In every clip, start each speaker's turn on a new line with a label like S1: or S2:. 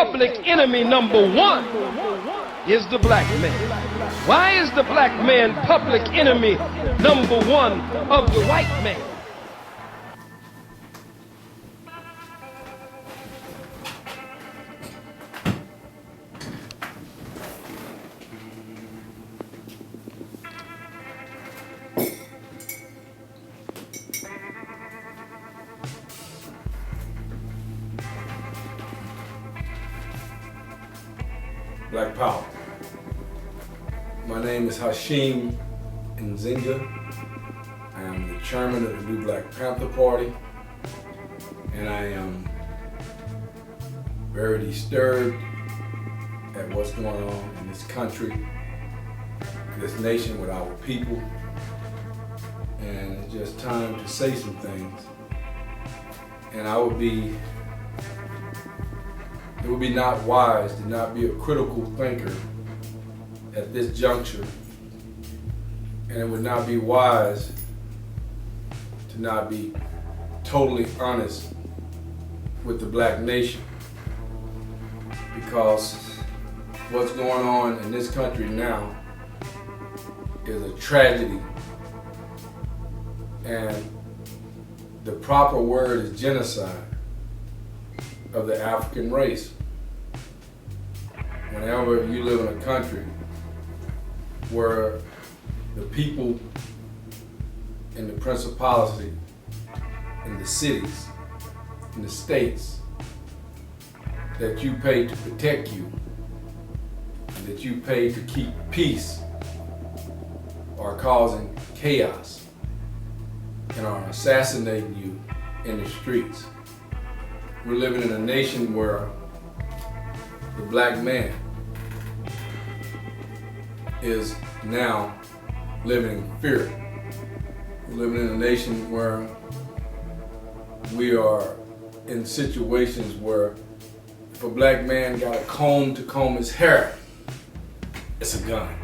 S1: public enemy number one is the black man. Why is the black man public enemy number one of the white man?
S2: Black Power. My name is Hashim Nzinga. I am the chairman of the New Black Panther Party, and I am very disturbed at what's going on in this country, this nation with our people, and it's just time to say some things. And it would be not wise to not be a critical thinker at this juncture, and it would not be wise to not be totally honest with the black nation, because what's going on in this country now is a tragedy, and the proper word is genocide of the African race. Whenever you live in a country where the people in the principality, in the cities, in the states that you pay to protect you, and that you pay to keep peace, are causing chaos and are assassinating you in the streets. We're living in a nation where the black man is now living in fear. We're living in a nation where we are in situations where if a black man got a comb to comb his hair, it's a gun.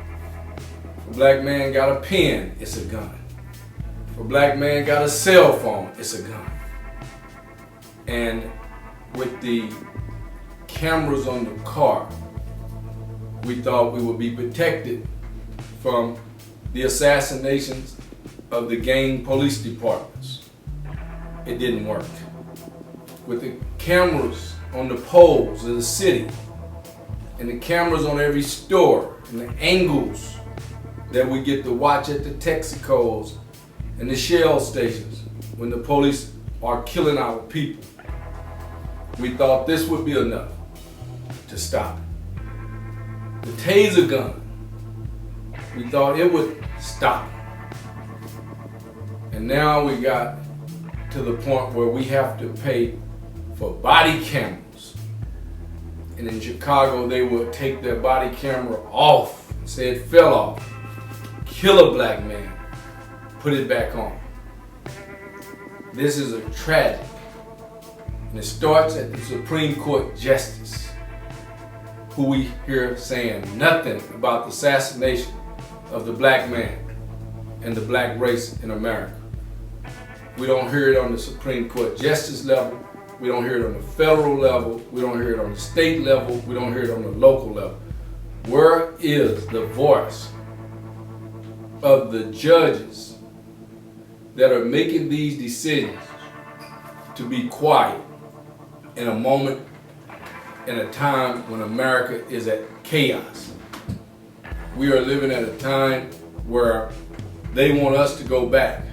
S2: If a black man got a pen, it's a gun. If a black man got a cell phone, it's a gun. And with the cameras on the car, we thought we would be protected from the assassinations of the gang police departments. It didn't work. With the cameras on the poles of the city, and the cameras on every store, and the angles that we get to watch at the Texacos and the Shell stations when the police are killing our people, we thought this would be enough to stop it. The taser gun, we thought it would stop it. And now we got to the point where we have to pay for body cameras. And in Chicago, they would take their body camera off and say it fell off. Kill a black man, put it back on. This is a tragedy. And it starts at the Supreme Court Justice, who we hear saying nothing about the assassination of the black man and the black race in America. We don't hear it on the Supreme Court Justice level. We don't hear it on the federal level. We don't hear it on the state level. We don't hear it on the local level. Where is the voice of the judges that are making these decisions to be quiet in a moment, in a time when America is at chaos? We are living at a time where they want us to go back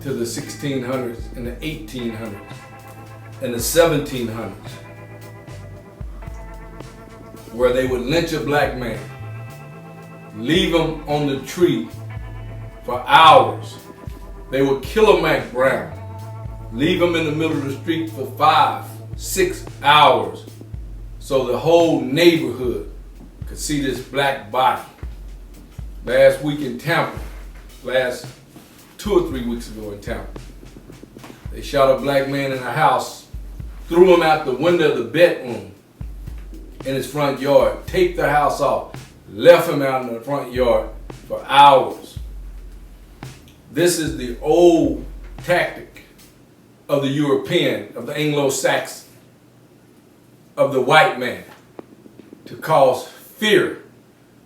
S2: to the 1600s and the 1800s and the 1700s, where they would lynch a black man, leave him on the tree for hours. They would kill a Mac Brown, leave him in the middle of the street for 5-6 hours so the whole neighborhood could see this black body. Last week in Tampa, last 2 or 3 weeks ago in Tampa, they shot a black man in a house, threw him out the window of the bedroom in his front yard, taped the house off, left him out in the front yard for hours. This is the old tactic of the European, of the Anglo-Saxon, of the white man. to cause fear.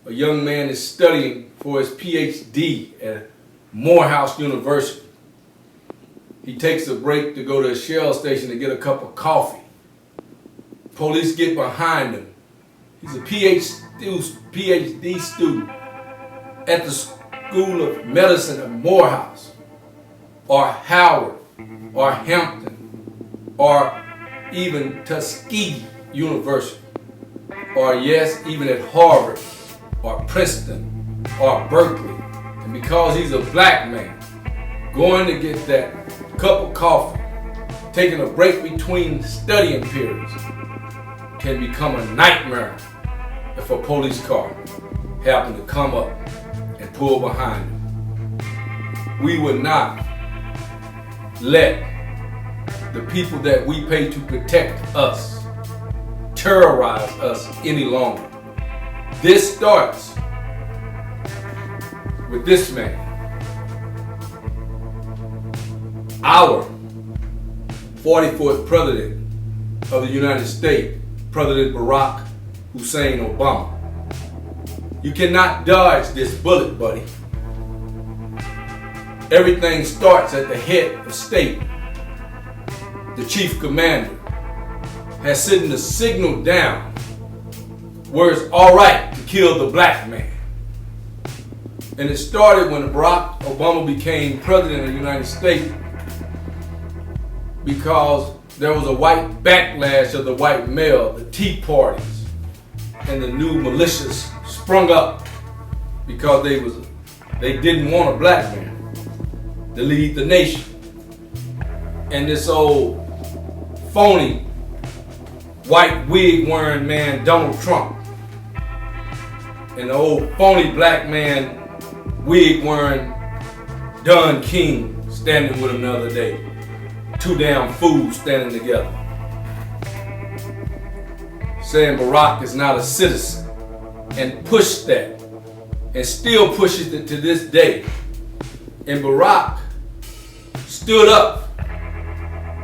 S2: A young man is studying for his PhD at Morehouse University. He takes a break to go to a Shell station to get a cup of coffee. Police get behind him. He's a PhD student at the School of Medicine at Morehouse, or Howard, or Hampton, or even Tuskegee University, or yes, even at Harvard, or Princeton, or Berkeley. And because he's a black man, going to get that cup of coffee, taking a break between studying periods, can become a nightmare if a police car happen to come up and pull behind him. We would not let the people that we pay to protect us terrorize us any longer. This starts with this man. Our 44th President of the United States, President Barack Hussein Obama. You cannot dodge this bullet, buddy. Everything starts at the head of state. The chief commander has sent the signal down where it's all right to kill the black man. And it started when Barack Obama became president of the United States, because there was a white backlash of the white male, the Tea Parties, and the new militias sprung up because they didn't want a black man to lead the nation. And this old phony white wig wearing man, Donald Trump, and the old phony black man, wig wearing Don King, standing with him the other day. Two damn fools standing together, saying Barack is not a citizen, and pushed that, and still pushes it to this day. And Barack stood up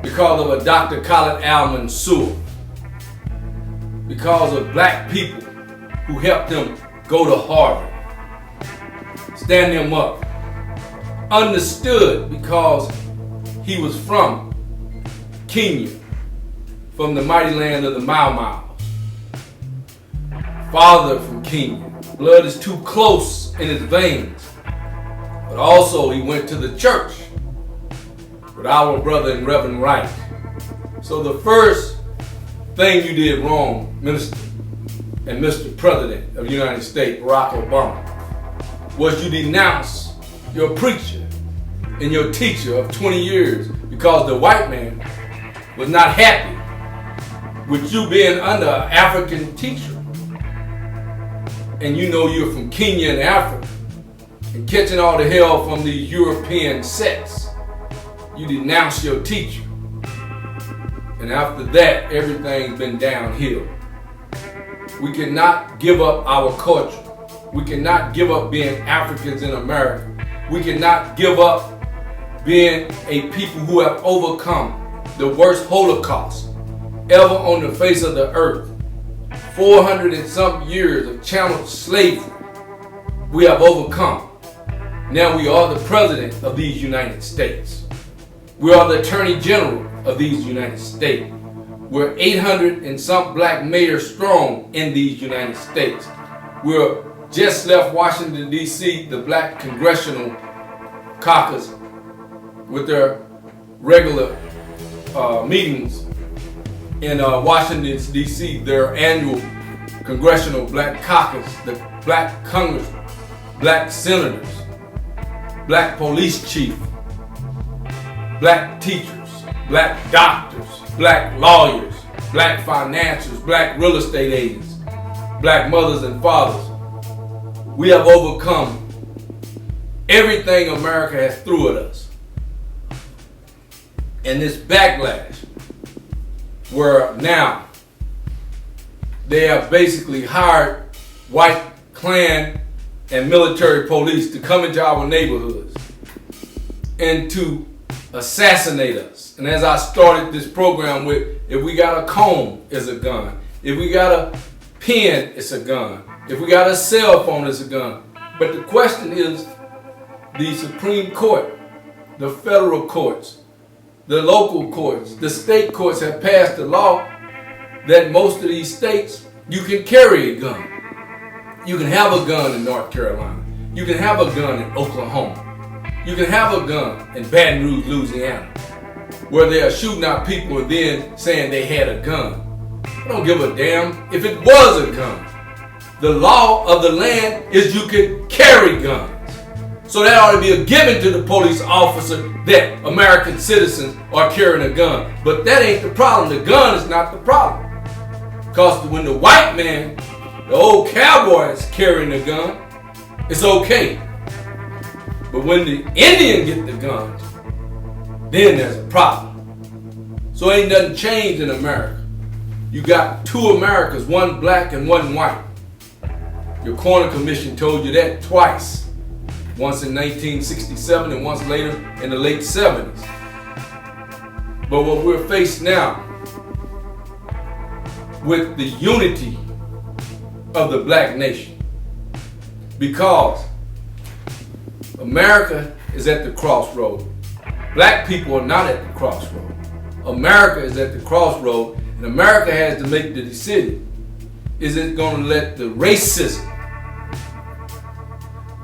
S2: because of a Dr. Khalid Al-Mansour, because of black people who helped him go to Harvard, stand him up, understood because he was from Kenya, from the mighty land of the Mau Maus. Father from Kenya. Blood is too close in his veins. But also he went to the church with our brother and Reverend Wright. So the first thing you did wrong, Minister and Mr. President of the United States, Barack Obama, was you denounced your preacher and your teacher of 20 years because the white man was not happy with you being under an African teacher. And you know you're from Kenya and Africa and catching all the hell from these European sects. You denounce your teacher. And after that, everything's been downhill. We cannot give up our culture. We cannot give up being Africans in America. We cannot give up being a people who have overcome the worst Holocaust ever on the face of the earth. 400 and some years of chattel slavery we have overcome. Now we are the president of these United States. We are the attorney general of these United States. We're 800 and some black mayors strong in these United States. We're just left Washington, D.C., the black congressional caucus with their regular meetings in Washington, D.C., their annual congressional black caucus, the black Congress, black senators, black police chief, black teachers, black doctors, black lawyers, black financiers, black real estate agents, black mothers and fathers. We have overcome everything America has threw at us. And this backlash, where now they have basically hired white Klan and military police to come into our neighborhoods and to assassinate us. And as I started this program with, if we got a comb is a gun, if we got a pen, it's a gun. If we got a cell phone, it's a gun. But the question is, the Supreme Court, the federal courts, the local courts, the state courts have passed a law that most of these states, you can carry a gun. You can have a gun in North Carolina. You can have a gun in Oklahoma. You can have a gun in Baton Rouge, Louisiana, where they are shooting out people and then saying they had a gun. I don't give a damn if it was a gun. The law of the land is you can carry guns. So that ought to be a given to the police officer that American citizens are carrying a gun. But that ain't the problem. The gun is not the problem. Because when the white man, the old cowboy, is carrying a gun, it's okay. But when the Indian get the guns, then there's a problem. So ain't nothing changed in America. You got two Americas, one black and one white. Your Corner Commission told you that twice. Once in 1967 and once later in the late 70s. But what we're faced now with the unity of the black nation, because America is at the crossroad. Black people are not at the crossroad. America is at the crossroad, and America has to make the decision. Is it going to let the racism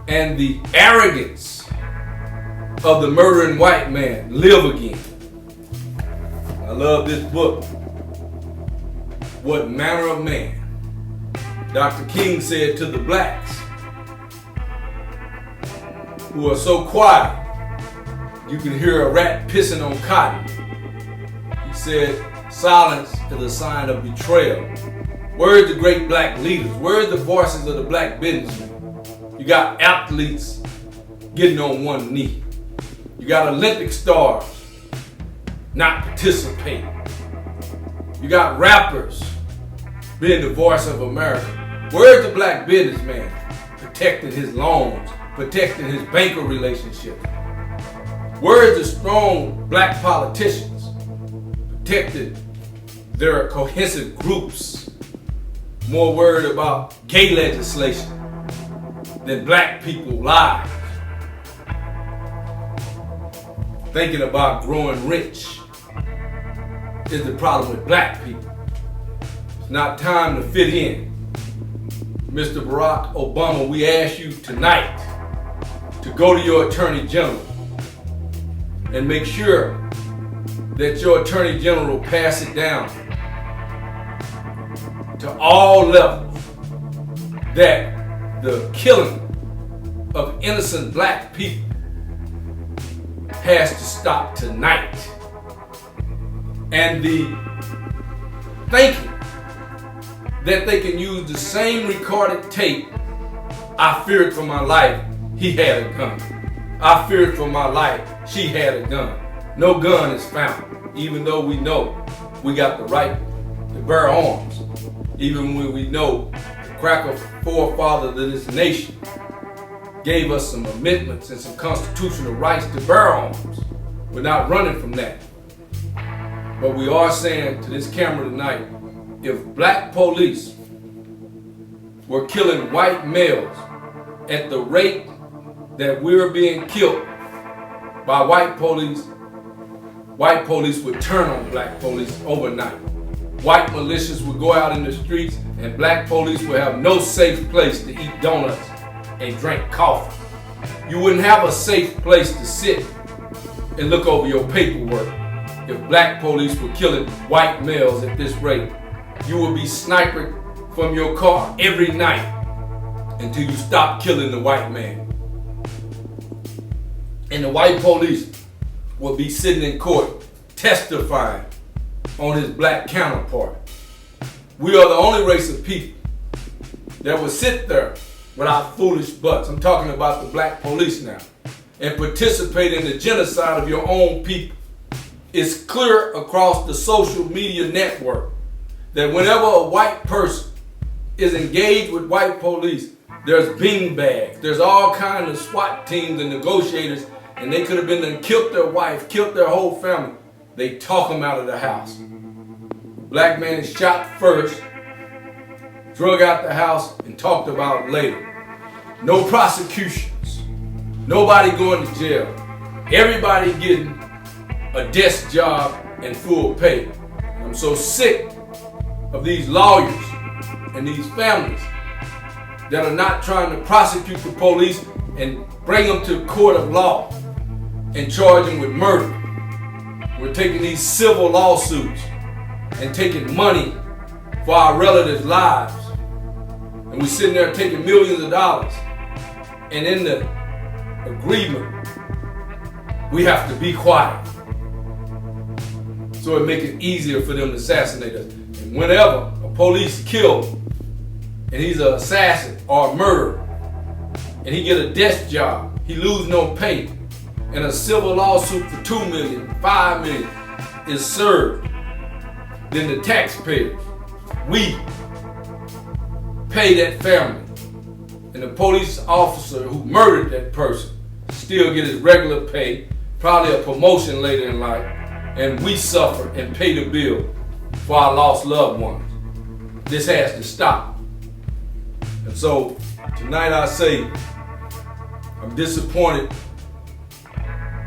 S2: and the arrogance of the murdering white man live again? I love this book, What Manner of Man. Dr. King said to the blacks who are so quiet, you can hear a rat pissing on cotton. He said, silence is a sign of betrayal. Where are the great black leaders? Where are the voices of the black businessmen? You got athletes getting on one knee. You got Olympic stars not participating. You got rappers being the voice of America. Where's the black businessman protecting his loans, protecting his banker relationship? Where's the strong black politicians protecting their cohesive groups? More worried about gay legislation than black people's lives. Thinking about growing rich is the problem with black people. It's not time to fit in. Mr. Barack Obama, we ask you tonight to go to your Attorney General and make sure that your Attorney General pass it down to all levels that the killing of innocent black people has to stop tonight. And the thinking that they can use the same recorded tape, I feared for my life, he had a gun. I feared for my life, she had a gun. No gun is found, even though we know we got the right to bear arms. Even when we know the cracker forefather of this nation gave us some amendments and some constitutional rights to bear arms. We're not running from that. But we are saying to this camera tonight, if black police were killing white males at the rate that we're being killed by white police would turn on black police overnight. White militias would go out in the streets and black police would have no safe place to eat donuts and drink coffee. You wouldn't have a safe place to sit and look over your paperwork if black police were killing white males at this rate. You would be sniping from your car every night until you stop killing the white man. And the white police would be sitting in court testifying on his black counterpart. We are the only race of people that would sit there with our foolish butts, I'm talking about the black police now, and participate in the genocide of your own people. It's clear across the social media network that whenever a white person is engaged with white police, there's beanbags, there's all kinds of SWAT teams and negotiators, and they could have been and killed their wife, killed their whole family. They talk them out of the house. Black man is shot first, drug out the house and talked about later. No prosecutions. Nobody going to jail. Everybody getting a desk job and full pay. I'm so sick of these lawyers and these families that are not trying to prosecute the police and bring them to the court of law and charge them with murder. We're taking these civil lawsuits and taking money for our relatives' lives. And we're sitting there taking millions of dollars. And in the agreement, we have to be quiet. So it makes it easier for them to assassinate us. And whenever a police killed and he's an assassin or a murderer, and he get a desk job, he lose no pay, and a civil lawsuit for $2 million, $5 million is served, then the taxpayers, we pay that family, and the police officer who murdered that person still get his regular pay, probably a promotion later in life, and we suffer and pay the bill for our lost loved ones. This has to stop. And so tonight I say I'm disappointed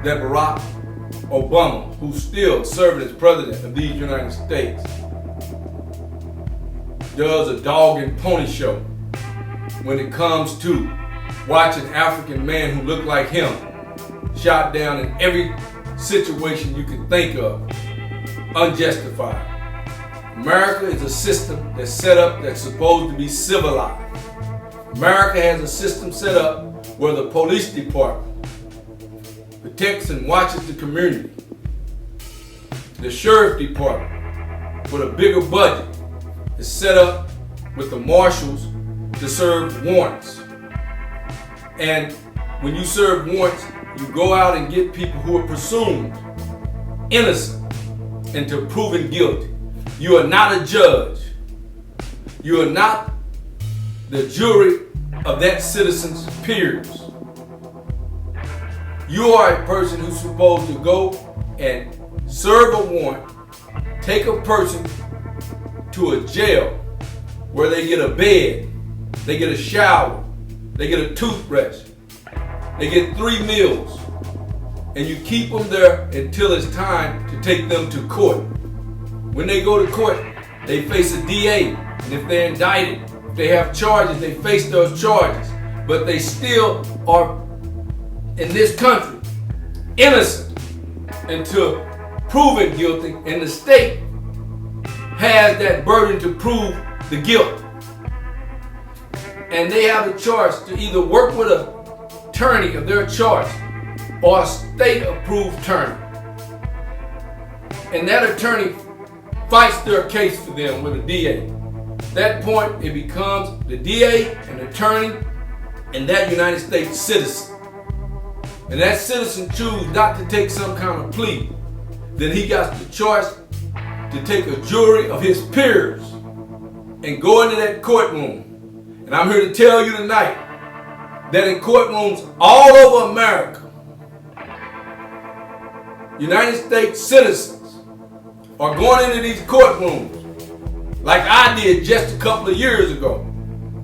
S2: that Barack Obama, who's still serving as president of these United States, does a dog and pony show when it comes to watching African men who look like him shot down in every situation you can think of, unjustified. America is a system that's set up that's supposed to be civilized. America has a system set up where the police department protects and watches the community. The sheriff department, with a bigger budget, is set up with the marshals to serve warrants. And when you serve warrants, you go out and get people who are presumed innocent until proven guilty. You are not a judge. You are not the jury of that citizen's peers. You are a person who's supposed to go and serve a warrant, take a person to a jail where they get a bed, they get a shower, they get a toothbrush, they get 3 meals, and you keep them there until it's time to take them to court. When they go to court, they face a DA, and if they're indicted, if they have charges, they face those charges. But they still are, in this country, innocent until proven guilty, and the state has that burden to prove the guilt. And they have a choice to either work with an attorney of their choice or a state-approved attorney. And that attorney fights their case for them with a DA. At that point, it becomes the DA and attorney and that United States citizen. And that citizen chooses not to take some kind of plea, then he got the choice to take a jury of his peers and go into that courtroom. And I'm here to tell you tonight that in courtrooms all over America, United States citizens are going into these courtrooms like I did just a couple of years ago.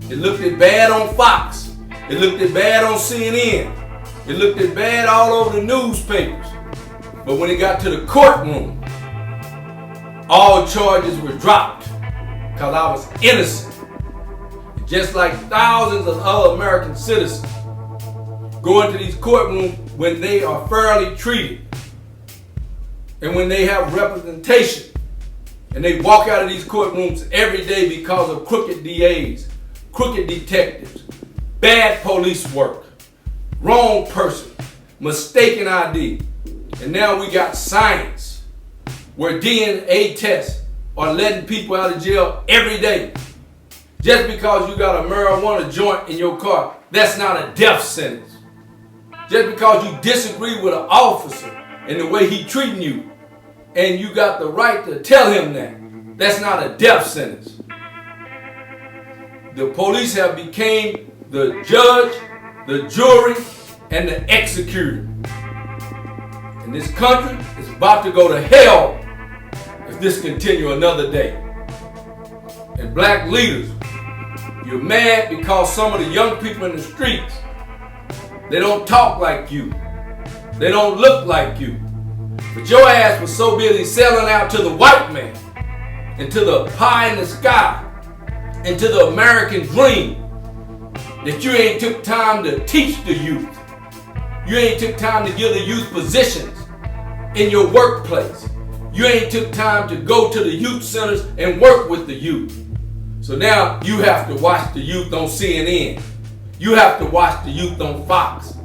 S2: It looked it bad on Fox. It looked it bad on CNN. It looked it bad all over the newspapers. But when it got to the courtroom, all charges were dropped because I was innocent. Just like thousands of other American citizens go into these courtrooms when they are fairly treated and when they have representation, and they walk out of these courtrooms every day because of crooked DAs, crooked detectives, bad police work, wrong person, mistaken ID. And now we got science where DNA tests are letting people out of jail every day. Just because you got a marijuana joint in your car, that's not a death sentence. Just because you disagree with an officer and the way he treating you, and you got the right to tell him that, that's not a death sentence. The police have become the judge, the jury, and the executor. And this country is about to go to hell if this continue another day. And black leaders You're mad because some of the young people in the streets, they don't talk like you. They don't look like you. But your ass was so busy selling out to the white man, and to the pie in the sky, and to the American dream, that you ain't took time to teach the youth. You ain't took time to give the youth positions in your workplace. You ain't took time to go to the youth centers and work with the youth. So now you have to watch the youth on CNN. You have to watch the youth on Fox.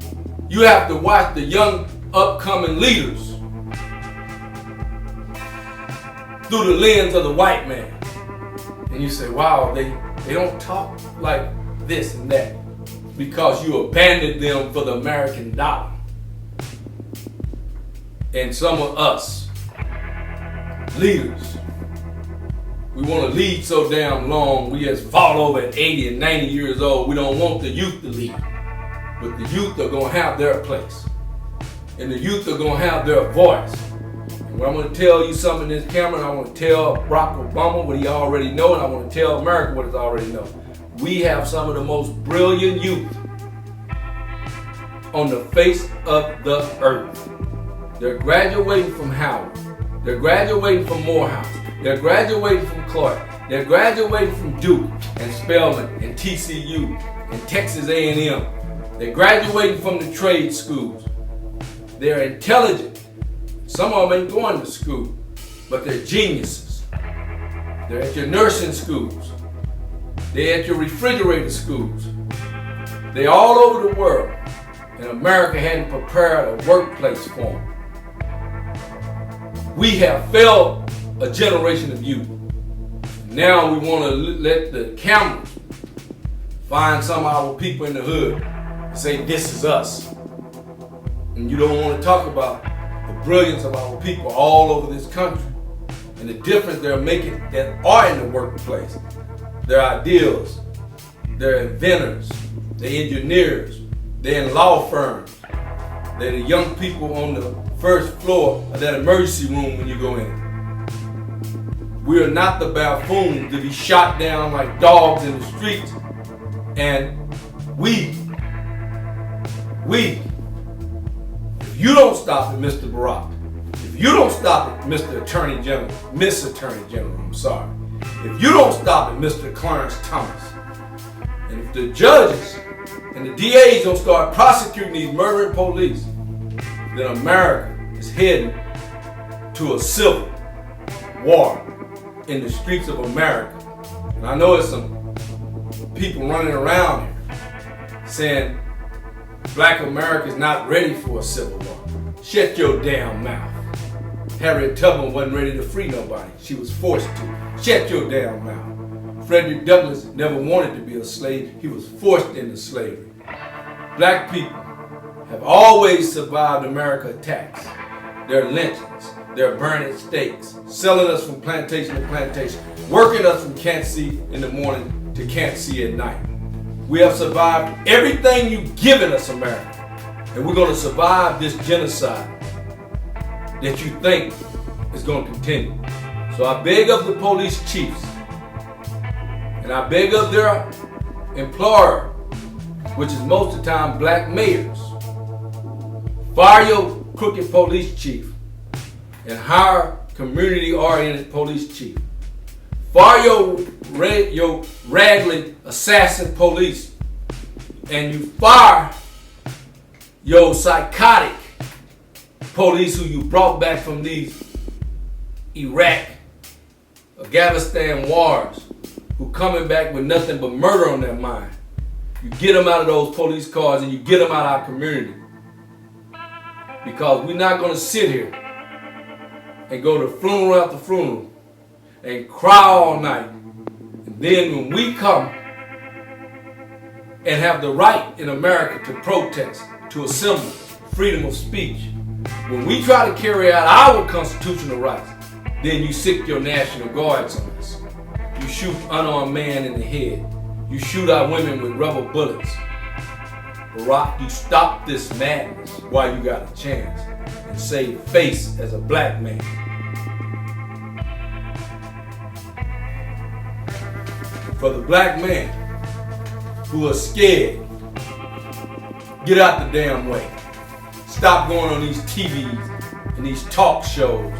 S2: You have to watch the young upcoming leaders through the lens of the white man. And you say, wow, they don't talk like this and that, because you abandoned them for the American dollar. And some of us leaders, we want to lead so damn long, we just fall over at 80 and 90 years old. We don't want the youth to lead. But the youth are going to have their place. And the youth are going to have their voice. And what I'm going to tell you something in this camera, and I want to tell Barack Obama what he already knows, and I want to tell America what he already knows. We have some of the most brilliant youth on the face of the earth. They're graduating from Howard. They're graduating from Morehouse. They're graduating from Clark. They're graduating from Duke and Spelman and TCU and Texas A&M. They're graduating from the trade schools. They're intelligent. Some of them ain't going to school, but they're geniuses. They're at your nursing schools. They're at your refrigerator schools. They're all over the world. And America hadn't prepared a workplace for them. We have failed a generation of youth. Now we want to let the cameras find some of our people in the hood and say, this is us. And you don't want to talk about the brilliance of our people all over this country and the difference they're making that are in the workplace. They're ideals, they're inventors, they're engineers, they're in law firms, they're the young people on the first floor of that emergency room when you go in. We are not the buffoons to be shot down like dogs in the streets. And we, if you don't stop it, Mr. Barack, if you don't stop it, Mr. Attorney General, Miss Attorney General, I'm sorry. If you don't stop it, Mr. Clarence Thomas, and if the judges and the DAs don't start prosecuting these murdering police, then America is heading to a civil war in the streets of America. And I know there's some people running around here saying Black America is not ready for a civil war. Shut your damn mouth. Harriet Tubman wasn't ready to free nobody. She was forced to. Shut your damn mouth. Frederick Douglass never wanted to be a slave. He was forced into slavery. Black people have always survived American attacks. Their lynchings, their burning stakes, selling us from plantation to plantation, working us from can't see in the morning to can't see at night. We have survived everything you've given us, America. And we're going to survive this genocide that you think is going to continue. So I beg of the police chiefs, and I beg of their employer, which is most of the time black mayors, fire your crooked police chief and hire community-oriented police chief. Fire your raggedy assassin police, and you fire your psychotic police who you brought back from these Iraq, Afghanistan wars, who coming back with nothing but murder on their mind. You get them out of those police cars and you get them out of our community. Because we're not going to sit here and go to funeral after funeral and cry all night. And then when we come and have the right in America to protest, to assemble, freedom of speech, when we try to carry out our constitutional rights, then you sick your National Guards on us. You shoot unarmed man in the head. You shoot our women with rubber bullets. Barack, you stop this madness while you got a chance and save face as a black man. For the black man, who are scared, get out the damn way. Stop going on these TVs and these talk shows.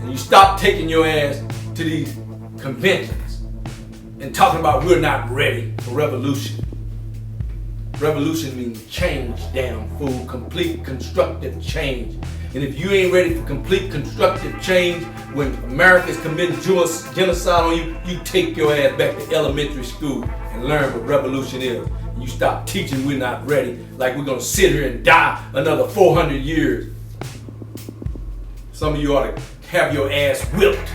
S2: And you stop taking your ass to these conventions and talking about we're not ready for revolution. Revolution means change, damn fool. Complete constructive change. And if you ain't ready for complete constructive change, when America's committing genocide on you, you take your ass back to elementary school and learn what revolution is. And you stop teaching we're not ready, like we're gonna sit here and die another 400 years. Some of you ought to have your ass whipped,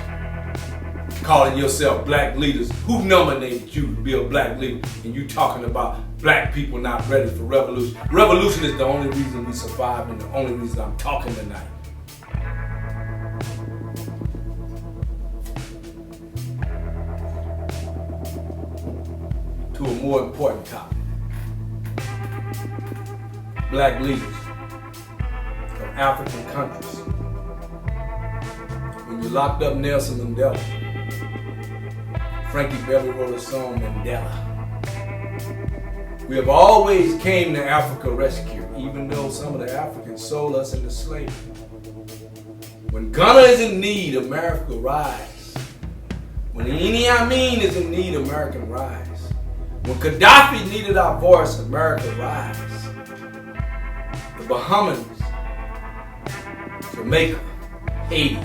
S2: calling yourself black leaders. Who nominated you to be a black leader? And you talking about black people not ready for revolution. Revolution is the only reason we survived and the only reason I'm talking tonight. To a more important topic. Black leaders of African countries. When you locked up Nelson Mandela, Frankie Beverly wrote a song, Mandela. We have always came to Africa rescue, even though some of the Africans sold us into slavery. When Ghana is in need, America rise. When Idi Amin is in need, America rise. When Gaddafi needed our voice, America rise. The Bahamas, Jamaica, Haiti,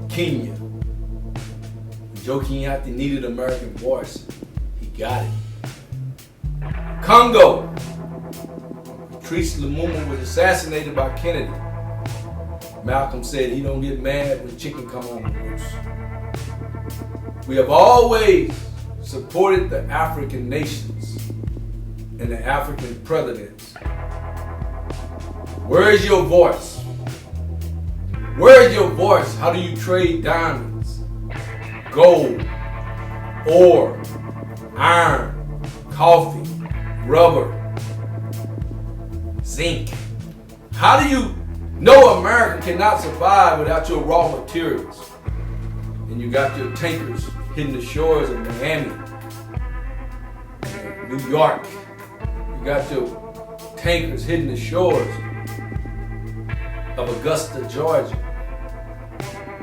S2: Kenya. When Joe Kenyatta needed American voice, he got it. Congo, Patrice Lumumba was assassinated by Kennedy. Malcolm said he don't get mad when chicken come on the roost. We have always supported the African nations and the African presidents. Where is your voice? Where is your voice? How do you trade diamonds, gold, ore, iron, coffee, rubber, zinc? How do you know America cannot survive without your raw materials? And you got your tankers hitting the shores of Miami, New York. You got your tankers hitting the shores of Augusta, Georgia,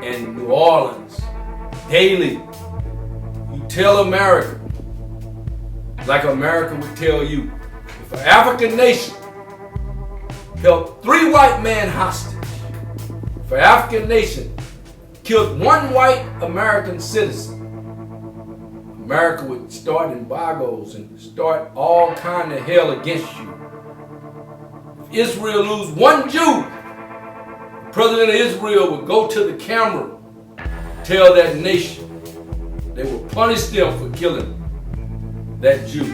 S2: and New Orleans daily. You tell America, like America would tell you, if an African nation held 3 white men hostage, if an African nation killed 1 white American citizen, America would start embargoes and start all kind of hell against you. If Israel lose 1 Jew, the president of Israel would go to the camera, tell that nation they will punish them for killing that Jew.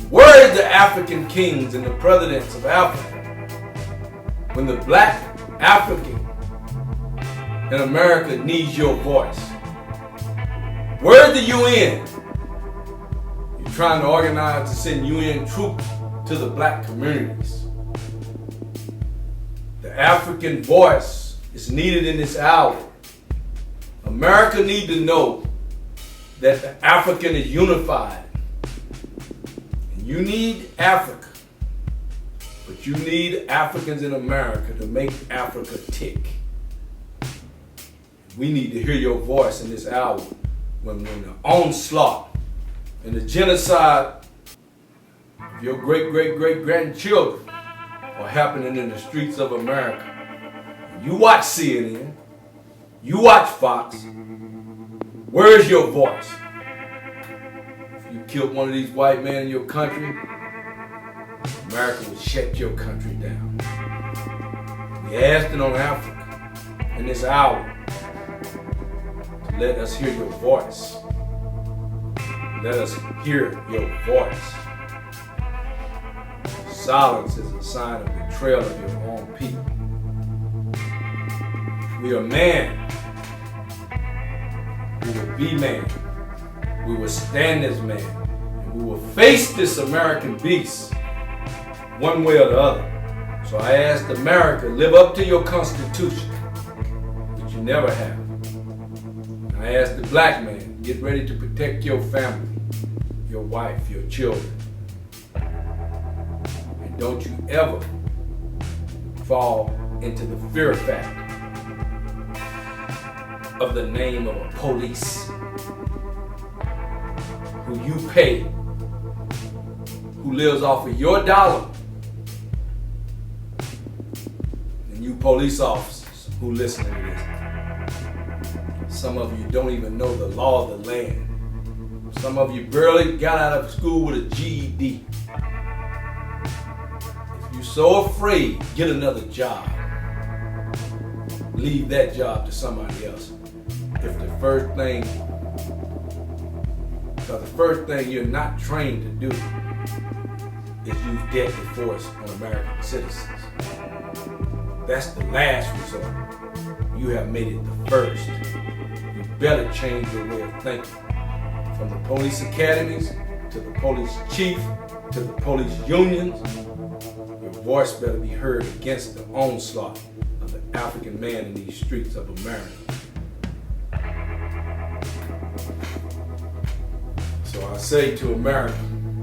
S2: Where is the African kings and the presidents of Africa when the black African in America needs your voice? Where's the UN? You're trying to organize to send UN troops to the black communities. The African voice is needed in this hour. America needs to know that the African is unified. And you need Africa, but you need Africans in America to make Africa tick. We need to hear your voice in this hour when the onslaught and the genocide of your great-great-great-grandchildren are happening in the streets of America. You watch CNN, you watch Fox. Where's your voice? If you killed one of these white men in your country, America would shut your country down. We asked it on Africa in this hour. Let us hear your voice. Let us hear your voice. Silence is a sign of betrayal of your own people. We are man. We will be man. We will stand as man. And we will face this American beast one way or the other. So I asked America, live up to your Constitution, which you never have. I asked the black man, Get ready to protect your family, your wife, your children. And don't you ever fall into the fear factor of the name of a police who you pay, who lives off of your dollar, and you police officers who listen to this. Some of you don't even know the law of the land. Some of you barely got out of school with a GED. If you're so afraid, get another job. Leave that job to somebody else. If the first thing you're not trained to do is use deadly force on American citizens. That's the last resort. You have made it the first. You better change your way of thinking. From the police academies, to the police chief, to the police unions, your voice better be heard against the onslaught of the African man in these streets of America. So I say to America,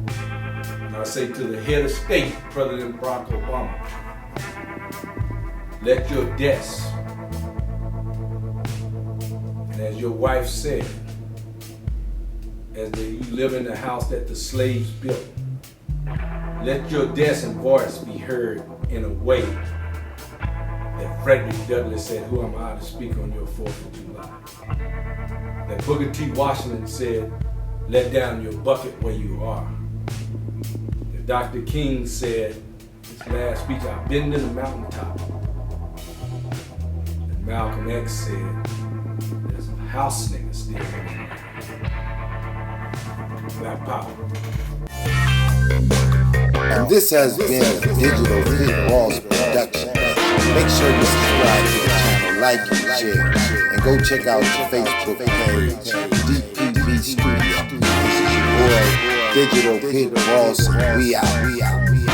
S2: and I say to the head of state, President Barack Obama, let your deaths, and as your wife said, you live in the house that the slaves built, let your deaths and voice be heard in a way that Frederick Douglass said, who am I to speak on your 4th of July? That Booker T. Washington said, let down your bucket where you are. That Dr. King said, his last speech, I've been to the mountaintop. And Malcolm X said, there's a house nigga still living. Black power.
S3: And this has been a Digital Hit Ross production. Make sure you subscribe to the channel, like and share, and go check out the Facebook page, DPB Studio. This is your boy, Digital Hit Ross. We out.